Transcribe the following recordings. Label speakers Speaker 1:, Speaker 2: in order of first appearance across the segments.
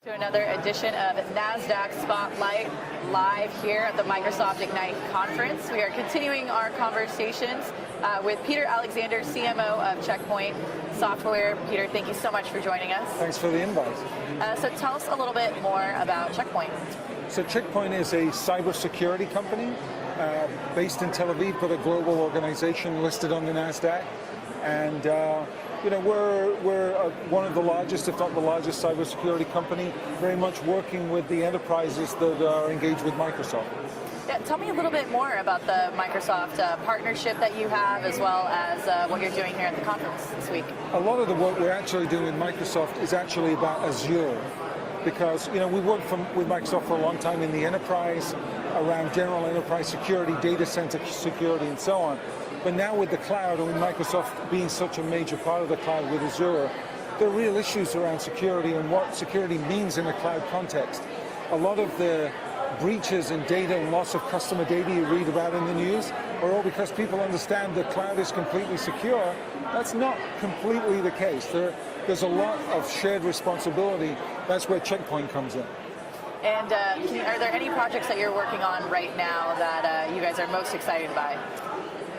Speaker 1: To another edition of Nasdaq Spotlight live here at the Microsoft Ignite conference. We are continuing our conversations with Peter Alexander, CMO of Checkpoint Software. Peter, thank you so much for joining us.
Speaker 2: Thanks for the invite.
Speaker 1: So tell us a little bit more about Checkpoint.
Speaker 2: So Checkpoint is a cybersecurity company based in Tel Aviv, but a global organization listed on the Nasdaq. And we're one of the largest, if not the largest, cybersecurity company, very much working with the enterprises that are engaged with Microsoft.
Speaker 1: Yeah, tell me a little bit more about the Microsoft partnership that you have, as well as what you're doing here at the conference this week.
Speaker 2: A lot of the work we're actually doing with Microsoft is actually about Azure, because we've worked with Microsoft for a long time in the enterprise, around general enterprise security, data center security, and so on. But now with the cloud, and with Microsoft being such a major part of the cloud with Azure, there are real issues around security and what security means in a cloud context. A lot of the breaches in data and loss of customer data you read about in the news are all because people understand the cloud is completely secure. That's not completely the case. There's a lot of shared responsibility. That's where Checkpoint comes in.
Speaker 1: And are there any projects that you're working on right now that you guys are most excited by?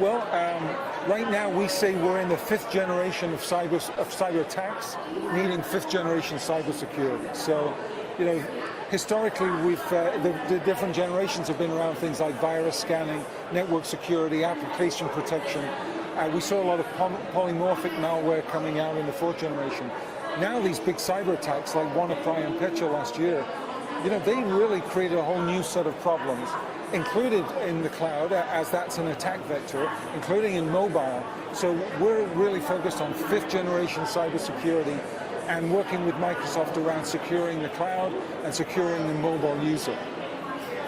Speaker 2: Well, right now we say we're in the fifth generation of cyber attacks, needing fifth generation cybersecurity. So, historically the different generations have been around things like virus scanning, network security, application protection. We saw a lot of polymorphic malware coming out in the fourth generation. Now these big cyber attacks like WannaCry and Petya last year, they really created a whole new set of problems, included in the cloud, as that's an attack vector, including in mobile. So we're really focused on fifth generation cybersecurity and working with Microsoft around securing the cloud and securing the mobile user.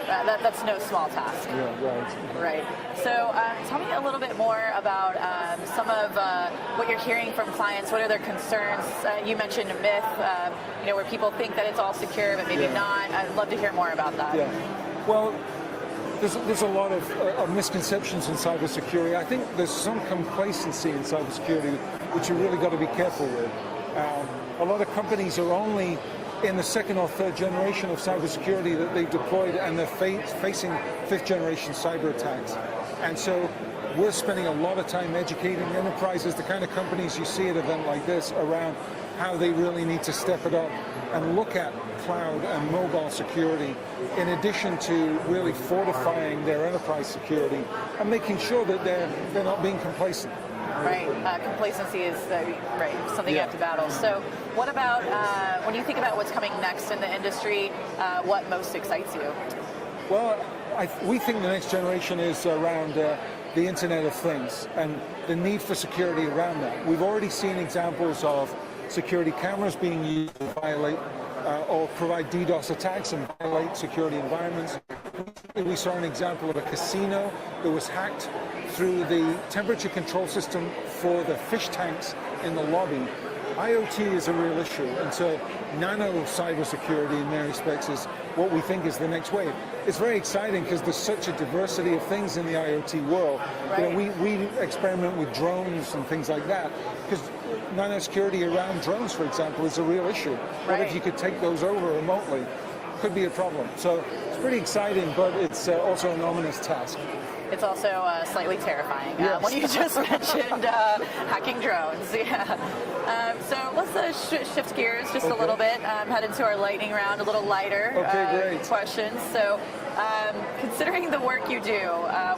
Speaker 1: That's no small task.
Speaker 2: Yeah, right.
Speaker 1: Right. So tell me a little bit more about some of what you're hearing from clients. What are their concerns? You mentioned a myth, where people think that it's all secure, but maybe not. I'd love to hear more about that.
Speaker 2: Yeah. Well, there's a lot of misconceptions in cybersecurity. I think there's some complacency in cybersecurity, which you really got to be careful with. A lot of companies are only in the second or third generation of cybersecurity that they've deployed, and they're facing fifth generation cyber attacks. And so we're spending a lot of time educating enterprises, the kind of companies you see at an event like this, around how they really need to step it up and look at cloud and mobile security, in addition to really fortifying their enterprise security and making sure that they're not being complacent.
Speaker 1: Right, complacency is something you have to battle. So what about, when you think about what's coming next in the industry, what most excites you?
Speaker 2: Well, we think the next generation is around the Internet of Things and the need for security around that. We've already seen examples of security cameras being used to violate or provide DDoS attacks and violate security environments. We saw an example of a casino that was hacked through the temperature control system for the fish tanks in the lobby. IoT is a real issue, and so nano cybersecurity in many respects is what we think is the next wave. It's very exciting because there's such a diversity of things in the IoT world.
Speaker 1: Right.
Speaker 2: We experiment with drones and things like that, because nano security around drones, for example, is a real issue. What if you could take those over remotely? Could be a problem. So it's pretty exciting, but it's also an ominous task.
Speaker 1: It's also slightly terrifying.
Speaker 2: Yes.
Speaker 1: When you just mentioned hacking drones. Yeah. So let's shift gears just a little bit, head into our lightning round, a little lighter questions. So considering the work you do,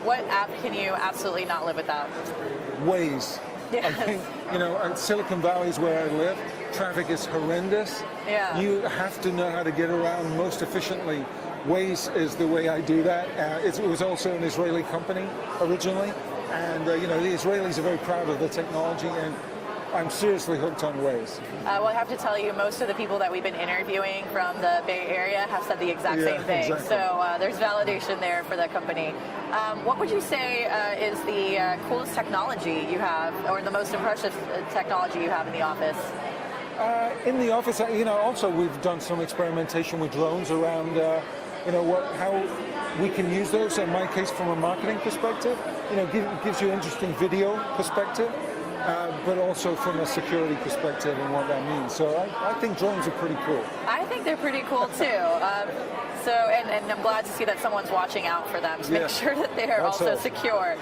Speaker 1: what app can you absolutely not live without?
Speaker 2: Waze.
Speaker 1: Yeah.
Speaker 2: I think, Silicon Valley is where I live. Traffic is horrendous.
Speaker 1: Yeah.
Speaker 2: You have to know how to get around most efficiently. Waze is the way I do that. It was also an Israeli company originally, and the Israelis are very proud of the technology, and I'm seriously hooked on Waze.
Speaker 1: Well, I have to tell you, most of the people that we've been interviewing from the Bay Area have said the exact same thing.
Speaker 2: Exactly.
Speaker 1: So there's validation there for the company. What would you say is the coolest technology you have, or the most impressive technology you have in the office?
Speaker 2: In the office, also we've done some experimentation with drones around, how we can use those. In my case, from a marketing perspective, gives you interesting video perspective. but also from a security perspective and what that means. So I think drones are pretty cool.
Speaker 1: I think they're pretty cool too. And I'm glad to see that someone's watching out for them to make sure that they are also secure.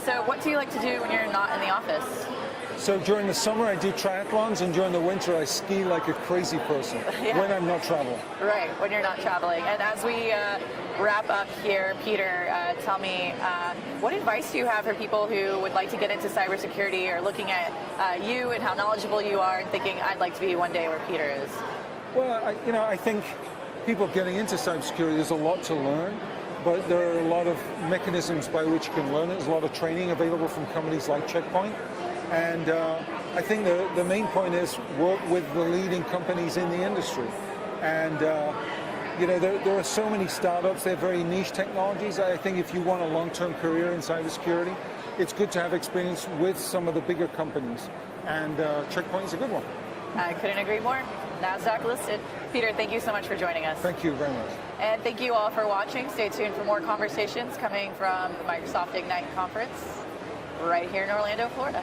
Speaker 1: So what do you like to do when you're not in the office?
Speaker 2: So during the summer I do triathlons, and during the winter I ski like a crazy person when I'm not traveling.
Speaker 1: Right, when you're not traveling. And as we wrap up here, Peter, tell me, what advice do you have for people who would like to get into cybersecurity or looking at you and how knowledgeable you are and thinking, I'd like to be one day where Peter is?
Speaker 2: Well, I think people getting into cybersecurity, there's a lot to learn, but there are a lot of mechanisms by which you can learn it. There's a lot of training available from companies like Checkpoint. And I think the main point is work with the leading companies in the industry. And there are so many startups. They're very niche technologies. I think if you want a long-term career in cybersecurity, it's good to have experience with some of the bigger companies. And Checkpoint is a good one.
Speaker 1: I couldn't agree more. Nasdaq listed. Peter, thank you so much for joining us.
Speaker 2: Thank you very much.
Speaker 1: And thank you all for watching. Stay tuned for more conversations coming from the Microsoft Ignite conference right here in Orlando, Florida.